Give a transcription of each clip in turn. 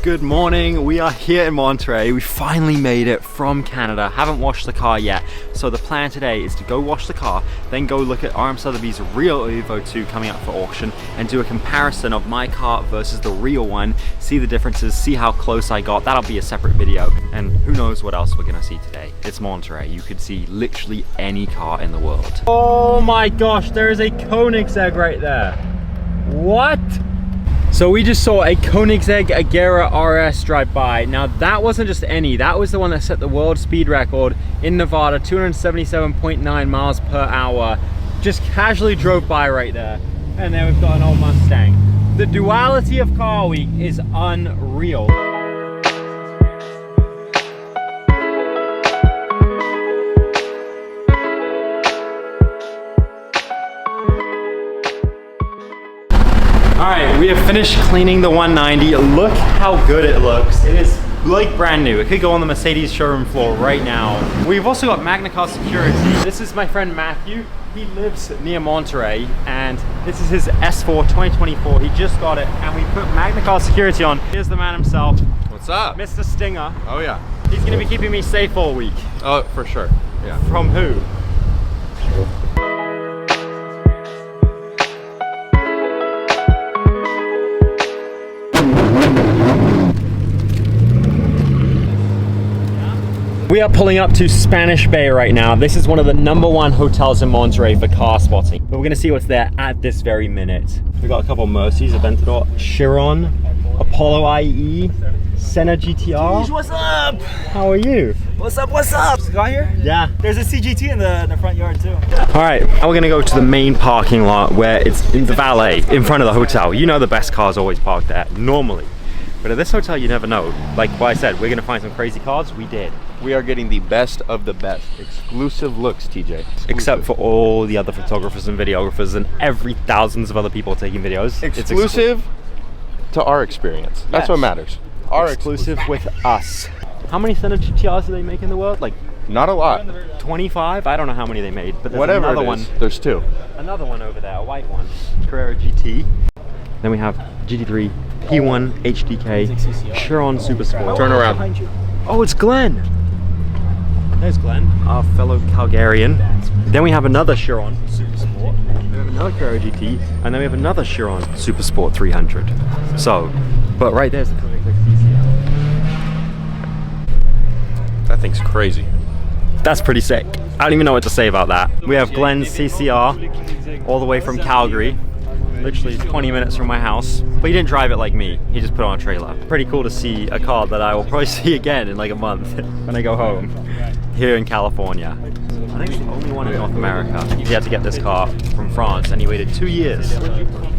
Good morning, we are here in Monterey. We finally made it from Canada. Haven't washed the car yet. So the plan today is to go wash the car, then go look at RM Sotheby's real Evo 2 coming up for auction and do a comparison of my car versus the real one, see the differences, see how close I got. That'll be a separate video. And who knows what else we're gonna see today. It's Monterey. You could see literally any car in the world. Oh my gosh, there is a Koenigsegg right there. What? So we just saw a Koenigsegg Agera RS drive by. Now that wasn't just any, that was the one that set the world speed record in Nevada, 277.9 miles per hour. Just casually drove by right there. And then we've got an old Mustang. The duality of Car Week is unreal. Alright, we have finished cleaning the 190. Look how good it looks. It is like brand new. It could go on the Mercedes showroom floor right now. We've also got Magna Car security. This is my friend Matthew. He lives near Monterey and this is his S4 2024. He just got it and we put Magna Car security on. Here's the man himself. What's up? Mr. Stinger. Oh yeah. He's gonna be keeping me safe all week. Oh, for sure. Yeah. From who? We are pulling up to Spanish Bay right now. This is one of the #1 hotels in Monterey for car spotting. But we're gonna see what's there at this very minute. We've got a couple Mercies, Aventador, Chiron, Apollo IE, Senna GTR. Jeez, what's up? How are you? What's up, what's up? Got here? Yeah. There's a CGT in the front yard too. All right, now we're gonna go to the main parking lot where it's in the valet, in front of the hotel. You know the best cars always parked there, normally. But at this hotel, you never know. Like what I said, we're gonna find some crazy cars. We did. We are getting the best of the best. Exclusive looks, TJ. Exclusive. Except for all the other photographers and videographers and every thousands of other people taking videos. Exclusive to our experience. That's what matters. Our exclusive with us. How many Senna GTRs do they make in the world? Like not a lot. 25? I don't know how many they made, but there's whatever another it is, one. there's two. Another one over there, a white one. Carrera GT. Then we have GT3, P1, HDK, Chiron Super Sport. Turn around. Oh, it's Glenn. There's Glenn, our fellow Calgarian. Then we have another Chiron Super Sport. We have another Carrera GT, and then we have another Chiron Super Sport 300. So, but right there's the Koenigsegg CCR. That thing's crazy. That's pretty sick. I don't even know what to say about that. We have Glenn's CCR, all the way from Calgary. Literally 20 minutes from my house, but he didn't drive it like me. He just put it on a trailer. Pretty cool to see a car that I will probably see again in like a month when I go home here in California. I think it's the only one in North America. He had to get this car from France and he waited 2 years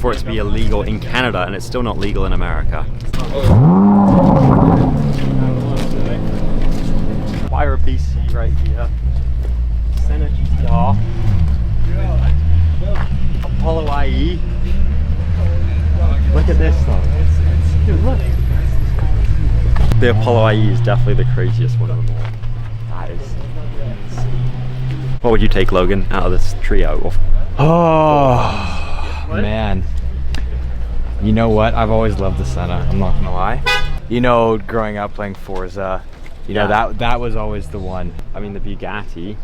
for it to be illegal in Canada, and it's still not legal in America. Fire BC right here. Senna GTR. Apollo IE. Look at this though. Dude, look. The Apollo IE is definitely the craziest one of them all. That is insane. What would you take, Logan, out of this trio? Oh, man. You know what? I've always loved the Senna. I'm not gonna lie. You know, growing up playing Forza, you know, that was always the one. I mean, the Bugatti,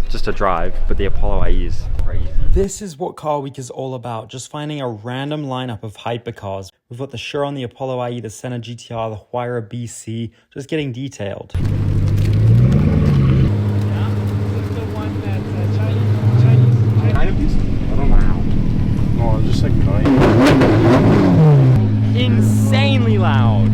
just a drive, but the Apollo IE is crazy. This is what Car Week is all about, just finding a random lineup of hypercars. We've got the Chiron, the Apollo IE, the Senna GTR, the Huayra BC, just getting detailed. Yeah, this is the one that's Chinese. I don't know. Oh, just like annoying. Insanely loud.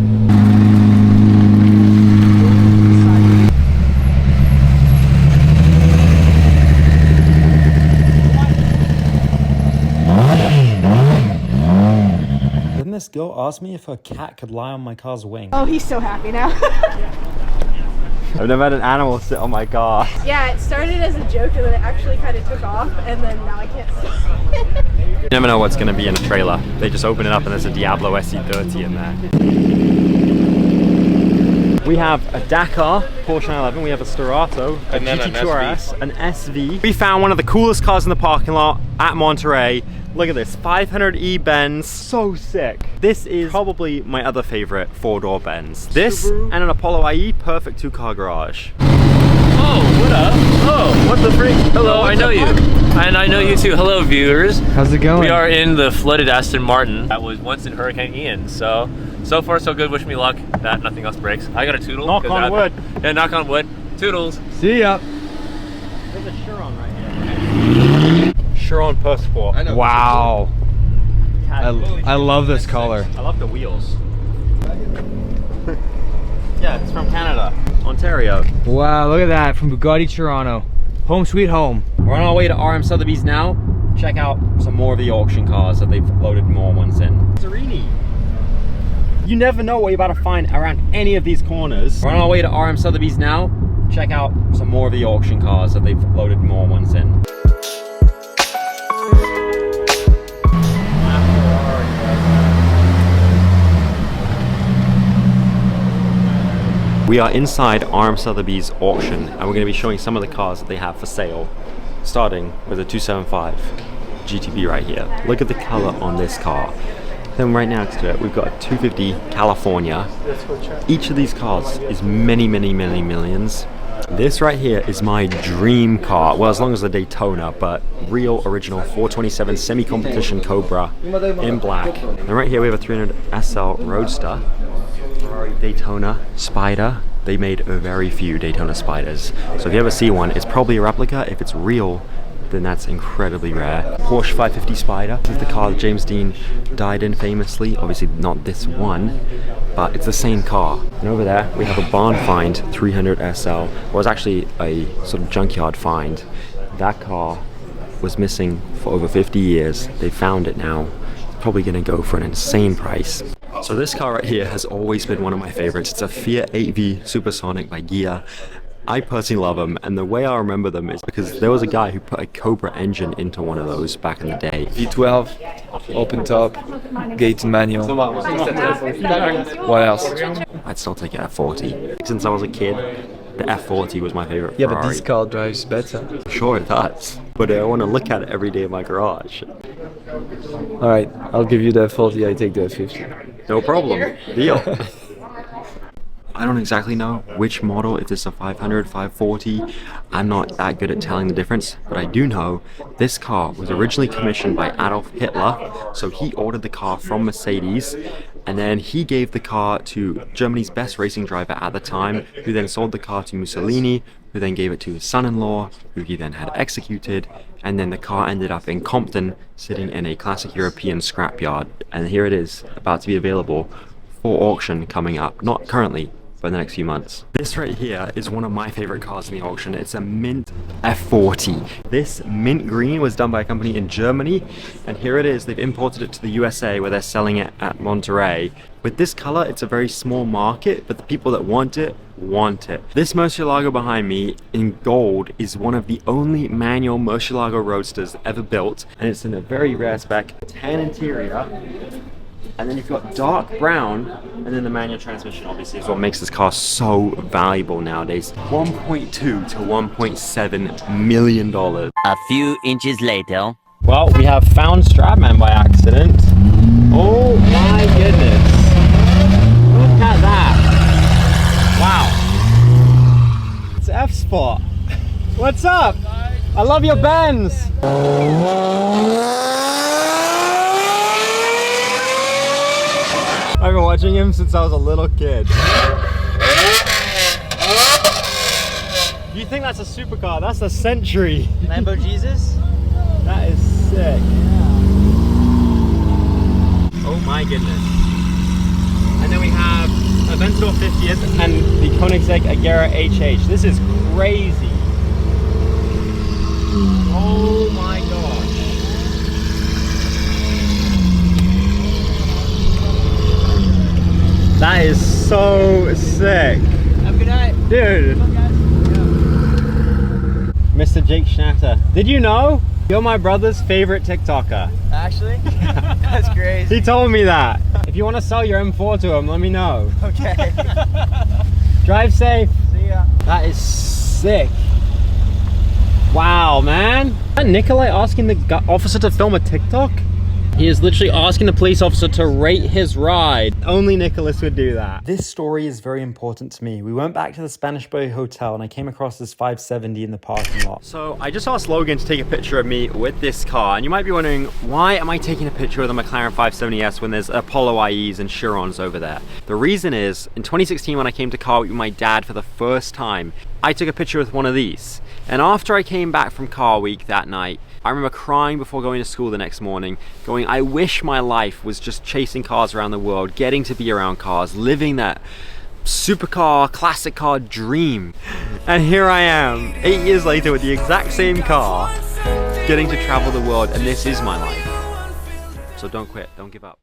Didn't this girl ask me if her cat could lie on my car's wing? Oh, he's so happy now. I've never had an animal sit on my car. Yeah, it started as a joke and then it actually kind of took off, and then now I can't stop. You never know what's going to be in a trailer. They just open it up and there's a Diablo SE30 in there. We have a Dakar, Porsche 911, we have a Storato, a And then GT2 RS, an SV. We found one of the coolest cars in the parking lot at Monterey. Look at this, 500e Benz, so sick. This is probably my other favorite four-door Benz. This and an Apollo IE, perfect two-car garage. Oh, what up? Oh, what the freak? Hello, I know you. And I know you too. Hello, viewers. How's it going? We are in the flooded Aston Martin that was once in Hurricane Ian. So far so good. Wish me luck that nothing else breaks. I got a toodle. Knock on wood. Yeah, knock on wood. Toodles. See ya. There's a Chiron right here. Chiron Purse Sport. Wow. I love this color. I love the wheels. Yeah, it's from Canada, Ontario. Wow, look at that, from Bugatti Toronto. Home sweet home. We're on our way to RM Sotheby's now. Check out some more of the auction cars that they've loaded more ones in. Zerini. You never know what you're about to find around any of these corners. We're on our way to RM Sotheby's now. Check out some more of the auction cars that they've loaded more ones in. We are inside RM Sotheby's auction and we're going to be showing some of the cars that they have for sale, starting with a 275 GTB right here. Look at the color on this car. Then right next to it we've got a 250 California. Each of these cars is many millions. This right here is my dream car, well, as long as the Daytona, but real original 427 semi-competition Cobra in black. And right here we have a 300 SL Roadster. Daytona Spider. They made very few Daytona Spiders, so if you ever see one, it's probably a replica. If it's real, then that's incredibly rare. Porsche 550 Spider. This is the car that James Dean died in famously. Obviously not this one, but it's the same car. And over there we have a barn find 300 SL. Well, it was actually a sort of junkyard find. That car was missing for over 50 years. They found it now. It's probably gonna go for an insane price. So this car right here has always been one of my favorites. It's a Fiat 8V Supersonic by Ghia. I personally love them, and the way I remember them is because there was a guy who put a Cobra engine into one of those back in the day. V12, open top, gate manual. What else? I'd still take an F40. Since I was a kid, the F40 was my favorite Yeah, Ferrari. but this car drives better. Sure it does, but I want to look at it every day in my garage. Alright, I'll give you the F40, I take the F50. No problem. Deal. I don't exactly know which model, if it's a 500, 540. I'm not that good at telling the difference, but I do know this car was originally commissioned by Adolf Hitler. So he ordered the car from Mercedes, and then he gave the car to Germany's best racing driver at the time, who then sold the car to Mussolini, who then gave it to his son-in-law, who he then had executed, and then the car ended up in Compton, sitting in a classic European scrapyard. And here it is, about to be available for auction coming up. Not currently, but in the next few months. This right here is one of my favorite cars in the auction. It's a mint F40. This mint green was done by a company in Germany, and here it is. They've imported it to the USA where they're selling it at Monterey. With this color, it's a very small market, but the people that want it, want it. This Murcielago behind me in gold is one of the only manual Murcielago Roadsters ever built, and it's in a very rare spec, tan interior. And then you've got dark brown, and then the manual transmission obviously is what makes this car so valuable nowadays. $1.2 to $1.7 million. A few inches later. Well, we have found Stradman by accident. Oh my goodness. Look at that. Wow. It's F-Spot. What's up? I love your Benz. I've been watching him since I was a little kid. You think that's a supercar? That's a Century. Lambo Jesus? That is sick. Oh my goodness. And then we have Aventador 50th and the Koenigsegg Agera HH. This is crazy. Oh my gosh. That is so sick. Have a good night. Dude. Mr. Jake Schnatter. Did you know you're my brother's favorite TikToker? Actually? That's crazy. He told me that. If you want to sell your M4 to him, let me know. Okay. Drive safe. See ya. That is sick. Wow, man. Is that Nikolai asking the officer to film a TikTok? He is literally asking the police officer to rate his ride. Only Nicholas would do that. This story is very important to me. We went back to the Spanish Bay Hotel and I came across this 570 in the parking lot. So I just asked Logan to take a picture of me with this car. And you might be wondering, why am I taking a picture of the McLaren 570S when there's Apollo IEs and Chirons over there? The reason is, in 2016 when I came to Car Week with my dad for the first time, I took a picture with one of these. And after I came back from Car Week that night, I remember crying before going to school the next morning, going, I wish my life was just chasing cars around the world, getting to be around cars, living that supercar, classic car dream. And here I am, 8 years later with the exact same car, getting to travel the world, and this is my life. So don't quit, don't give up.